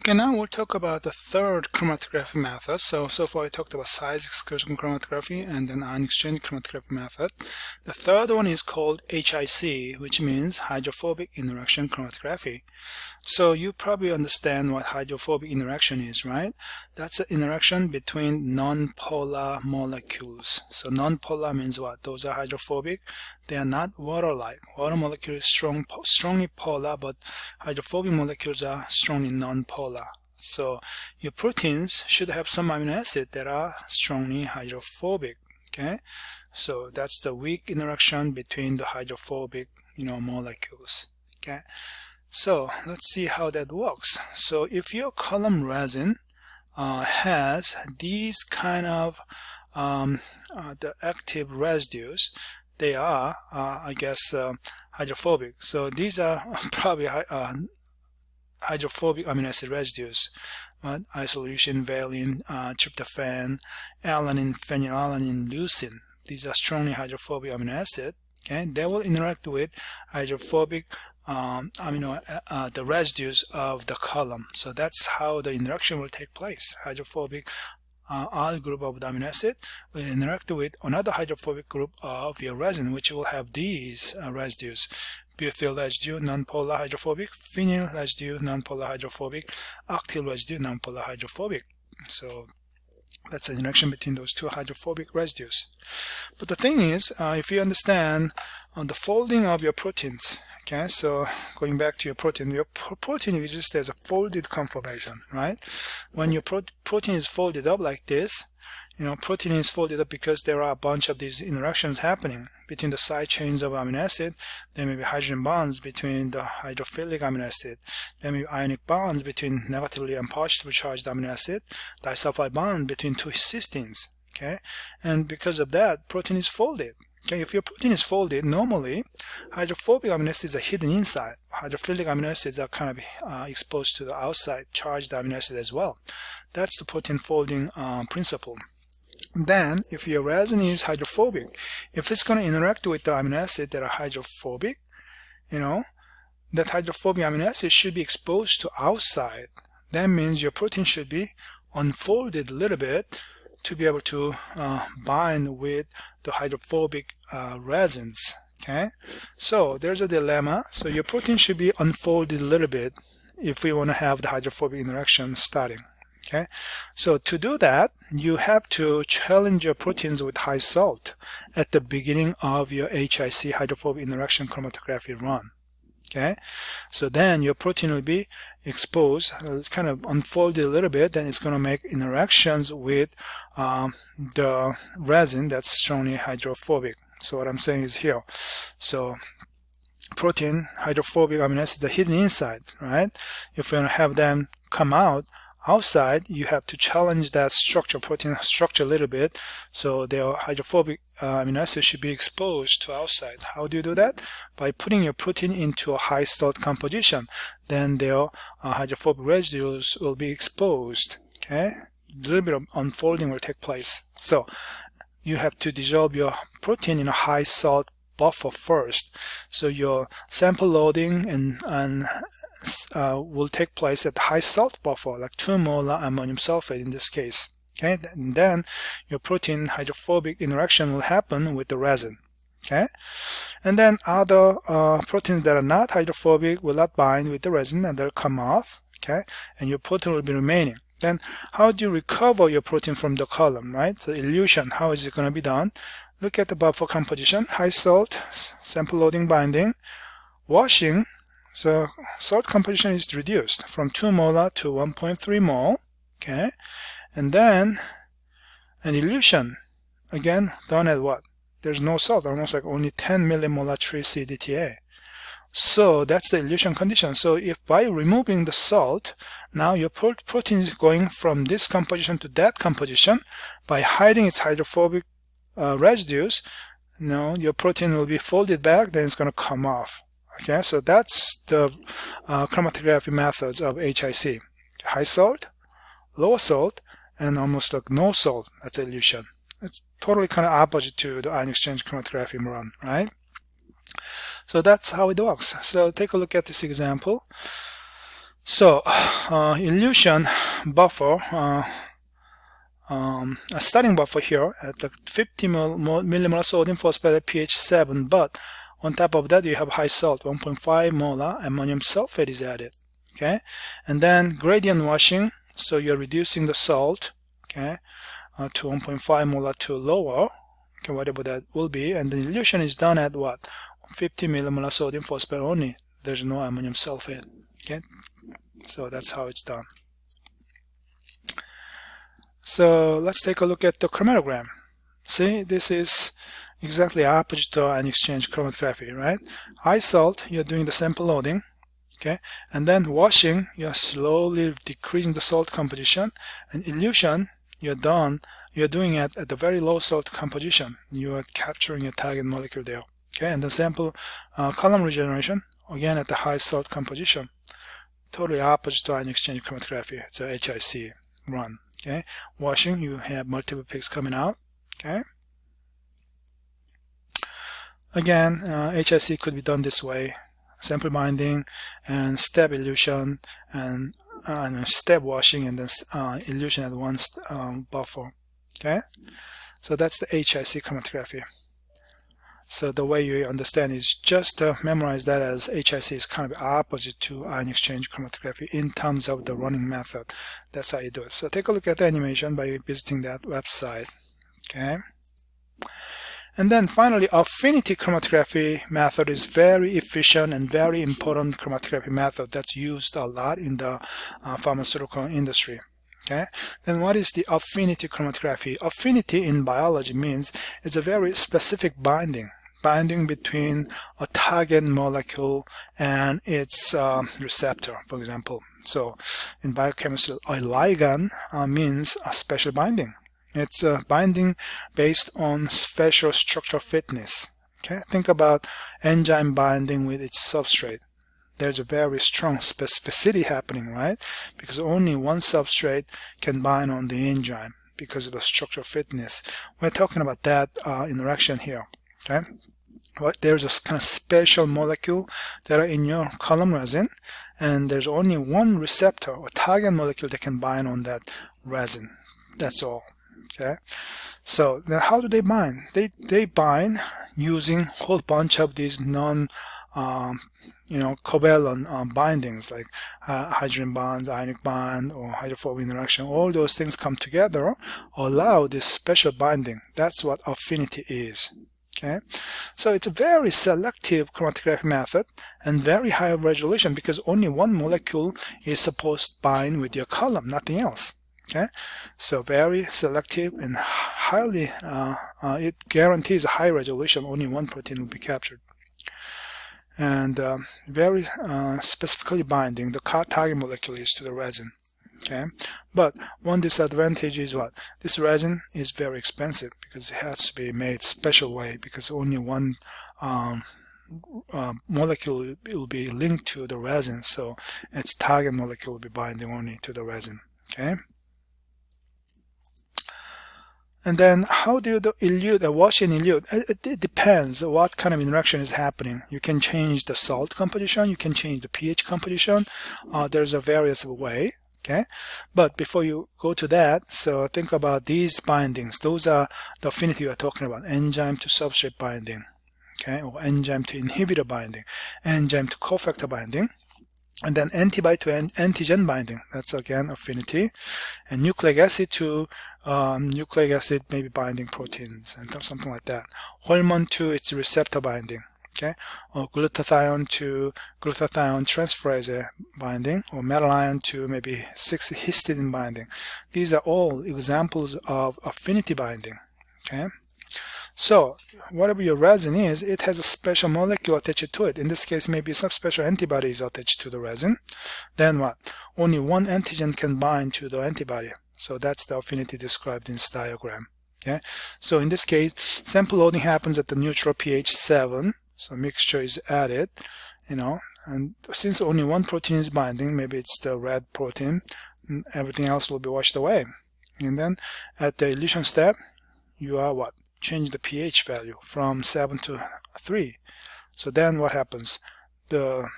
Okay, now we'll talk about the third chromatography method. So far we talked about size exclusion chromatography and then ion exchange chromatography method. The third one is called HIC, which means hydrophobic interaction chromatography. So you probably understand what hydrophobic interaction is, right? That's an interaction between non-polar molecules. So non-polar means what? Those are hydrophobic. They are not water-like. Water molecule is strongly polar, but hydrophobic molecules are strongly non-polar. So your proteins should have some amino acids that are strongly hydrophobic. Okay, so that's the weak interaction between the hydrophobic, molecules. Okay. So let's see how that works. So if your column resin has these kind of the active residues, they are, hydrophobic. So these are probably hydrophobic amino acid residues. Isoleucine, valine, tryptophan, alanine, phenylalanine, leucine. These are strongly hydrophobic amino acid. Okay, they will interact with hydrophobic the residues of the column. So that's how the interaction will take place. Hydrophobic R group of the amino acid will interact with another hydrophobic group of your resin, which will have these residues: butyl residue, nonpolar hydrophobic; phenyl residue, nonpolar hydrophobic; octyl residue, nonpolar hydrophobic. So that's an interaction between those two hydrophobic residues. But the thing is, if you understand the folding of your proteins, okay, so going back to your protein is just as a folded conformation, right? When your protein is folded up like this, protein is folded up because there are a bunch of these interactions happening between the side chains of amino acid. There may be hydrogen bonds between the hydrophilic amino acid. There may be ionic bonds between negatively and positively charged amino acid. Disulfide bond between two cysteines. Okay, and because of that, protein is folded. Okay, if your protein is folded, normally hydrophobic amino acids are hidden inside. Hydrophilic amino acids are kind of exposed to the outside charged amino acid as well. That's the protein folding principle. Then, if your resin is hydrophobic, if it's going to interact with the amino acids that are hydrophobic, that hydrophobic amino acid should be exposed to outside. That means your protein should be unfolded a little bit to be able to bind with the hydrophobic resins. Okay, so there's a dilemma. So your protein should be unfolded a little bit if we want to have the hydrophobic interaction starting. Okay, so to do that, you have to challenge your proteins with high salt at the beginning of your HIC hydrophobic interaction chromatography run. Okay, so then your protein will be exposed, kind of unfolded a little bit, then it's going to make interactions with the resin that's strongly hydrophobic. So what I'm saying is here, so protein, hydrophobic amino acids are hidden inside, right? If we want to have them come out outside, you have to challenge that protein structure a little bit, so their hydrophobic amino acids should be exposed to outside. How do you do that? By putting your protein into a high salt composition. Then their hydrophobic residues will be exposed. Okay, a little bit of unfolding will take place. So you have to dissolve your protein in a high salt buffer first. So your sample loading and will take place at high salt buffer, like 2 molar ammonium sulfate in this case. Okay, and then your protein hydrophobic interaction will happen with the resin. Okay, and then other proteins that are not hydrophobic will not bind with the resin and they'll come off. Okay, and your protein will be remaining. Then how do you recover your protein from the column, right? So elution, how is it going to be done? Look at the buffer composition: high salt, sample loading, binding, washing. So salt composition is reduced from 2 molar to 1.3 mol. Okay, and then an elution, again done at what? There's no salt, almost like only 10 millimolar 3-CDTA. So that's the elution condition. So if by removing the salt, now your protein is going from this composition to that composition, by hiding its hydrophobic residues, your protein will be folded back, then it's going to come off. Okay, so that's the chromatography methods of HIC: high salt, low salt, and almost like no salt. That's elution. It's totally kind of opposite to the ion exchange chromatography run, right? So that's how it works. So take a look at this example. So elution buffer, a starting buffer here at the 50 millimolar sodium phosphate at pH 7, but on top of that you have high salt, 1.5 molar ammonium sulfate is added. Okay, and then gradient washing, so you're reducing the salt, okay, to 1.5 molar to lower, okay, whatever that will be, and the elution is done at what, 50 millimolar sodium phosphate only. There's no ammonium sulfate. Okay, so that's how it's done. So let's take a look at the chromatogram. See, this is exactly opposite to ion exchange chromatography, right? High salt, you're doing the sample loading, okay, and then washing, you're slowly decreasing the salt composition, and elution, you're doing it at the very low salt composition. You are capturing a target molecule there, okay, and the sample column regeneration, again at the high salt composition. Totally opposite to ion exchange chromatography. It's a HIC run. Okay, washing, you have multiple peaks coming out. Okay, again, HIC could be done this way: sample binding and step elution, and step washing, and then elution at one buffer. Okay, so that's the HIC chromatography. So the way you understand is just memorize that as HIC is kind of opposite to ion exchange chromatography in terms of the running method. That's how you do it. So take a look at the animation by visiting that website. Okay. And then finally, affinity chromatography method is very efficient and very important chromatography method that's used a lot in the pharmaceutical industry. Okay. Then what is the affinity chromatography? Affinity in biology means it's a very specific binding between a target molecule and its receptor, for example. So in biochemistry, a ligand means a special binding. It's a binding based on special structural fitness. Okay, think about enzyme binding with its substrate. There's a very strong specificity happening, right? Because only one substrate can bind on the enzyme because of the structural fitness. We're talking about that interaction here. Okay, there's a kind of special molecule that are in your column resin, and there's only one receptor or target molecule that can bind on that resin. That's all. Okay, so then how do they bind? They bind using a whole bunch of these covalent bindings, like hydrogen bonds, ionic bond, or hydrophobic interaction. All those things come together, allow this special binding. That's what affinity is. Okay, so it's a very selective chromatography method and very high resolution because only one molecule is supposed to bind with your column, nothing else. Okay, so very selective and highly, it guarantees a high resolution. Only one protein will be captured. And very specifically binding the target molecule is to the resin. Okay, but one disadvantage is what? This resin is very expensive because it has to be made special way because only one molecule will be linked to the resin, so its target molecule will be binding only to the resin. Okay. And then how do you elute, wash and elute? It depends what kind of interaction is happening. You can change the salt composition, you can change the pH composition. There's a various way. Okay, but before you go to that, so think about these bindings. Those are the affinity we are talking about: enzyme to substrate binding, okay, or enzyme to inhibitor binding, enzyme to cofactor binding, and then antibody to antigen binding. That's again affinity, and nucleic acid to nucleic acid maybe binding proteins and something like that. Hormone to its receptor binding. Okay, or glutathione to glutathione transferase binding, or metal ion to maybe 6-histidine binding. These are all examples of affinity binding. Okay, so whatever your resin is, it has a special molecule attached to it. In this case, maybe some special antibody is attached to the resin. Then what? Only one antigen can bind to the antibody. So that's the affinity described in this diagram. Okay, so in this case, sample loading happens at the neutral pH 7. So mixture is added, and since only one protein is binding, maybe it's the red protein, everything else will be washed away. And then at the elution step, you are what? Change the pH value from 7 to 3. So then what happens? The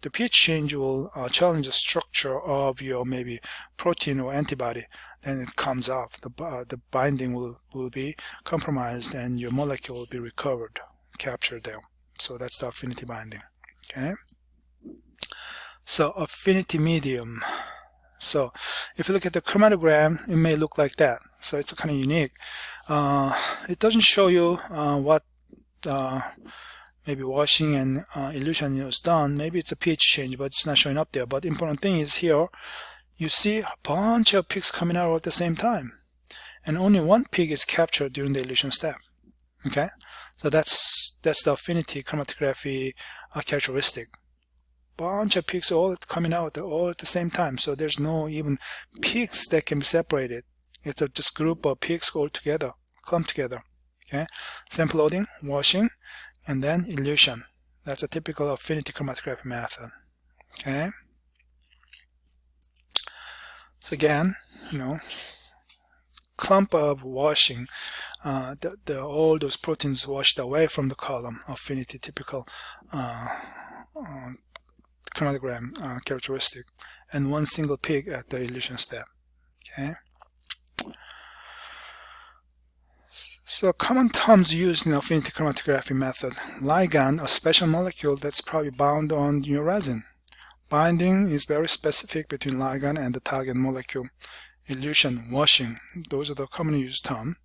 the pH change will challenge the structure of your maybe protein or antibody, then it comes off. The binding will be compromised and your molecule will be recovered, captured there. So that's the affinity binding. Okay. So affinity medium. So if you look at the chromatogram, it may look like that. So it's kind of unique. It doesn't show you what maybe washing and elution was done. Maybe it's a pH change, but it's not showing up there. But the important thing is here, you see a bunch of peaks coming out at the same time, and only one peak is captured during the elution step. Okay, so that's the affinity chromatography characteristic. Bunch of peaks all coming out all at the same time, so there's no even peaks that can be separated. It's a just group of peaks all together, clumped together. Okay, sample loading, washing, and then elution. That's a typical affinity chromatography method. Okay, so again, clump of washing, all those proteins washed away from the column. Affinity typical chromatogram characteristic, and one single peak at the elution step. Okay. So common terms used in affinity chromatography method: ligand, a special molecule that's probably bound on your resin. Binding is very specific between ligand and the target molecule. Elution, washing, those are the commonly used terms.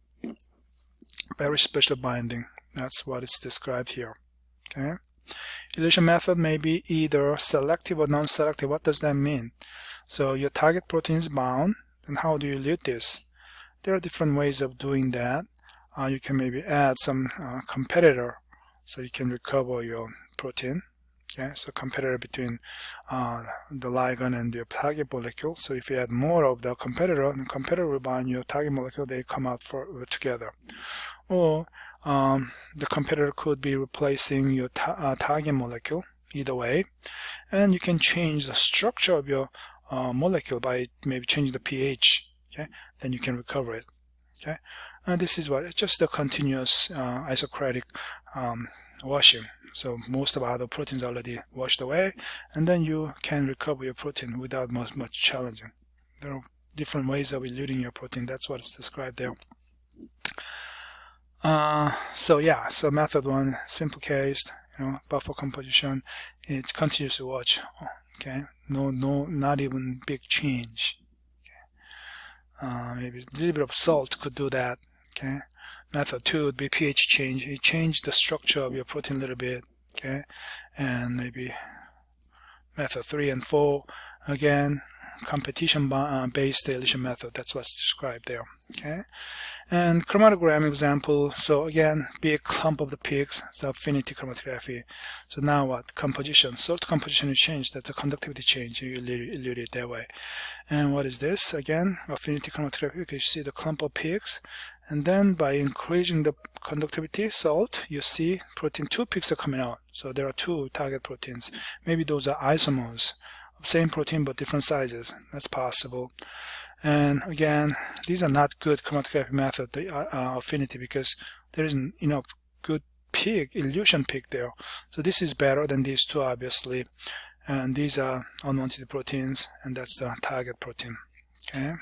Very special binding, that's what is described here. Okay. Elution method may be either selective or non-selective. What does that mean? So your target protein is bound, and how do you elute this? There are different ways of doing that. You can maybe add some competitor, so you can recover your protein. Okay, so competitor between the ligand and your target molecule. So if you add more of the competitor will bind your target molecule, they come out together. Or the competitor could be replacing your target molecule, either way. And you can change the structure of your molecule by maybe changing the pH. Okay, then you can recover it. Okay, and this is what it's just a continuous isocratic washing. So most of our other proteins are already washed away, and then you can recover your protein without much challenging. There are different ways of eluting your protein. That's what is described there. So method one, simple case, buffer composition. It continues to watch. Okay, not even big change. Okay. Maybe a little bit of salt could do that. Okay. Method 2 would be pH change. You change the structure of your protein a little bit. Okay, and maybe method 3 and 4 again, competition based elution method. That's what's described there. Okay, and chromatogram example. So again, be a clump of the peaks. So affinity chromatography. So now what? Composition. Salt composition is changed. That's a conductivity change. You elute it that way. And what is this? Again, affinity chromatography, because you see the clump of peaks. And then by increasing the conductivity, salt, you see protein 2 peaks are coming out. So there are 2 target proteins. Maybe those are isomers of same protein but different sizes. That's possible. And again, these are not good chromatography method, the affinity, because there isn't enough good peak, elution peak there. So this is better than these 2, obviously. And these are unwanted proteins, and that's the target protein. Okay.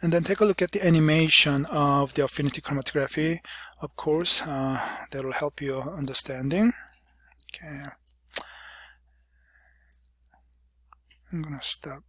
And then take a look at the animation of the affinity chromatography. Of course, that will help your understanding. Okay. I'm gonna stop